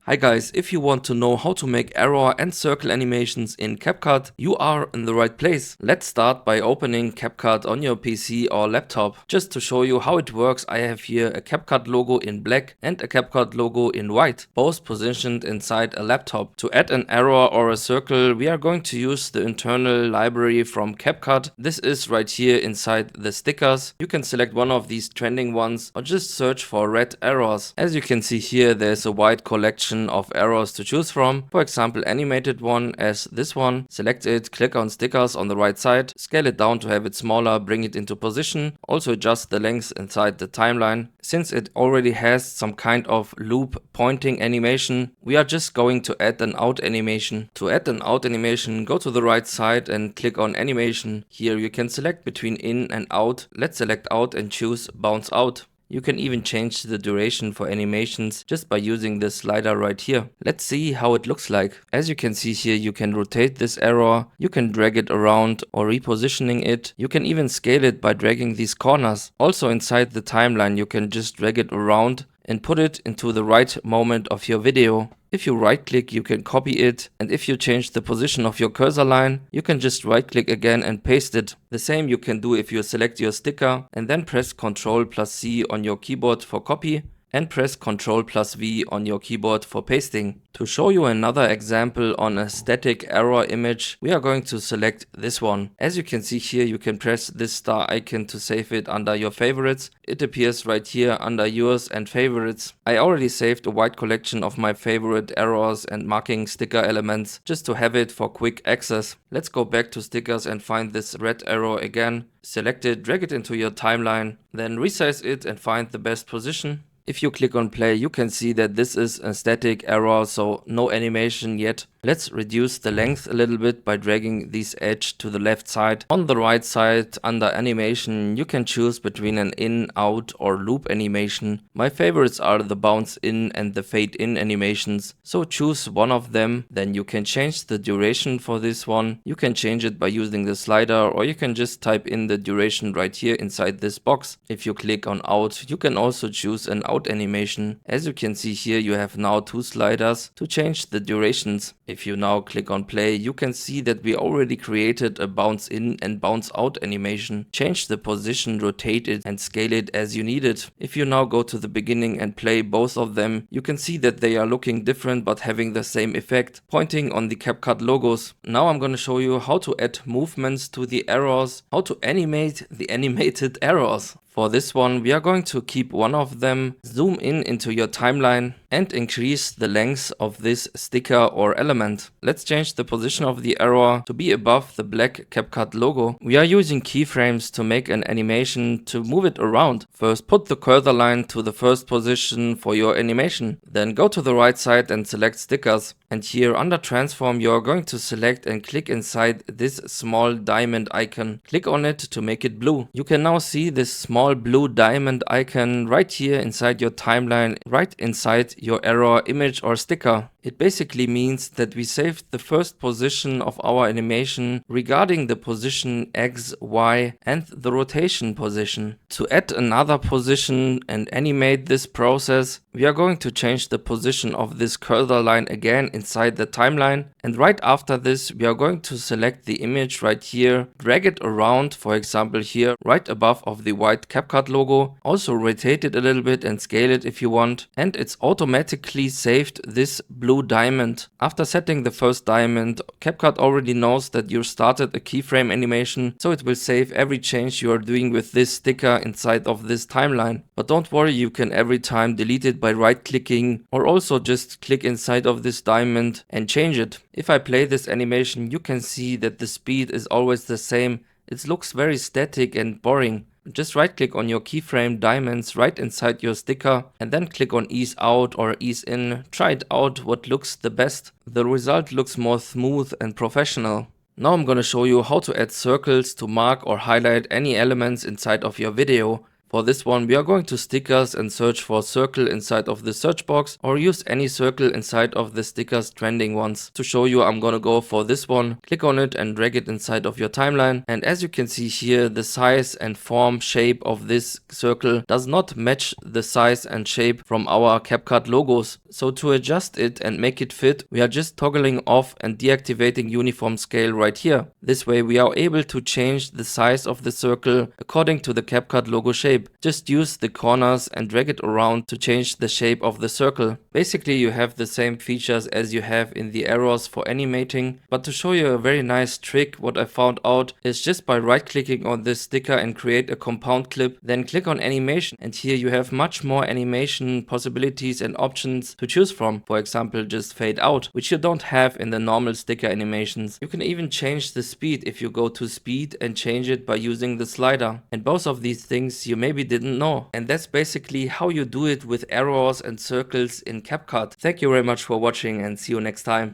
Hi guys, if you want to know how to make arrow and circle animations in CapCut, you are in the right place. Let's start by opening CapCut on your PC or laptop. Just to show you how it works, I have here a CapCut logo in black and a CapCut logo in white, both positioned inside a laptop. To add an arrow or a circle, we are going to use the internal library from CapCut. This is right here inside the stickers. You can select one of these trending ones or just search for red arrows. As you can see here, there's a wide collection of arrows to choose from. For example, animated one as this one. Select it, click on stickers on the right side, scale it down to have it smaller, bring it into position. Also adjust the length inside the timeline. Since it already has some kind of loop pointing animation, we are just going to add an out animation. To add an out animation, go to the right side and click on animation. Here you can select between in and out. Let's select out and choose bounce out. You can even change the duration for animations just by using this slider right here. Let's see how it looks like. As you can see here, you can rotate this arrow, you can drag it around or repositioning it. You can even scale it by dragging these corners. Also inside the timeline, you can just drag it around and put it into the right moment of your video. If you right click, you can copy it, and if you change the position of your cursor line, you can just right click again and paste it. The same you can do if you select your sticker and then press Ctrl+C on your keyboard for copy and press Ctrl+V on your keyboard for pasting. To show you another example on a static arrow image, we are going to select this one. As you can see here, you can press this star icon to save it under your favorites. It appears right here under yours and favorites. I already saved a wide collection of my favorite arrows and marking sticker elements just to have it for quick access. Let's go back to stickers and find this red arrow again. Select it, drag it into your timeline, then resize it and find the best position. If you click on play, you can see that this is a static arrow, so no animation yet. Let's reduce the length a little bit by dragging this edge to the left side. On the right side, under animation, you can choose between an in, out or loop animation. My favorites are the bounce in and the fade in animations, so choose one of them. Then you can change the duration for this one. You can change it by using the slider, or you can just type in the duration right here inside this box. If you click on out, you can also choose an out animation. As you can see here, you have now two sliders to change the durations. If you now click on play, you can see that we already created a bounce in and bounce out animation. Change the position, rotate it and scale it as you need it. If you now go to the beginning and play both of them, you can see that they are looking different but having the same effect, pointing on the CapCut logos. Now I'm gonna show you how to add movements to the arrows, how to animate the animated arrows. For this one, we are going to keep one of them, zoom in into your timeline and increase the length of this sticker or element. Let's change the position of the arrow to be above the black CapCut logo. We are using keyframes to make an animation to move it around. First, put the cursor line to the first position for your animation. Then go to the right side and select stickers. And here under transform, you are going to select and click inside this small diamond icon. Click on it to make it blue. You can now see this small blue diamond icon right here inside your timeline, right inside your arrow image or sticker. It basically means that we saved the first position of our animation regarding the position X, Y and the rotation position. To add another position and animate this process, we are going to change the position of this cursor line again inside the timeline, and right after this we are going to select the image right here, drag it around, for example here right above of the white CapCut logo. Also rotate it a little bit and scale it if you want, and it's automatically saved this blue diamond. After setting the first diamond, CapCut already knows that you started a keyframe animation, so it will save every change you are doing with this sticker inside of this timeline. But don't worry, you can every time delete it by right clicking, or also just click inside of this diamond and change it. If I play this animation, you can see that the speed is always the same. It looks very static and boring. Just right click on your keyframe diamonds right inside your sticker and then click on ease out or ease in. Try it out what looks the best. The result looks more smooth and professional. Now I'm gonna show you how to add circles to mark or highlight any elements inside of your video. For this one, we are going to stickers and search for circle inside of the search box, or use any circle inside of the stickers trending ones. To show you, I'm gonna go for this one. Click on it and drag it inside of your timeline. And as you can see here, the size and form shape of this circle does not match the size and shape from our CapCut logos. So to adjust it and make it fit, we are just toggling off and deactivating uniform scale right here. This way we are able to change the size of the circle according to the CapCut logo shape. Just use the corners and drag it around to change the shape of the circle. Basically you have the same features as you have in the arrows for animating, but to show you a very nice trick, what I found out is just by right clicking on this sticker and create a compound clip, then click on animation, and here you have much more animation possibilities and options to choose from. For example, just fade out, which you don't have in the normal sticker animations. You can even change the speed if you go to speed and change it by using the slider. And both of these things you maybe didn't know. And that's basically how you do it with arrows and circles in CapCut. Thank you very much for watching and see you next time.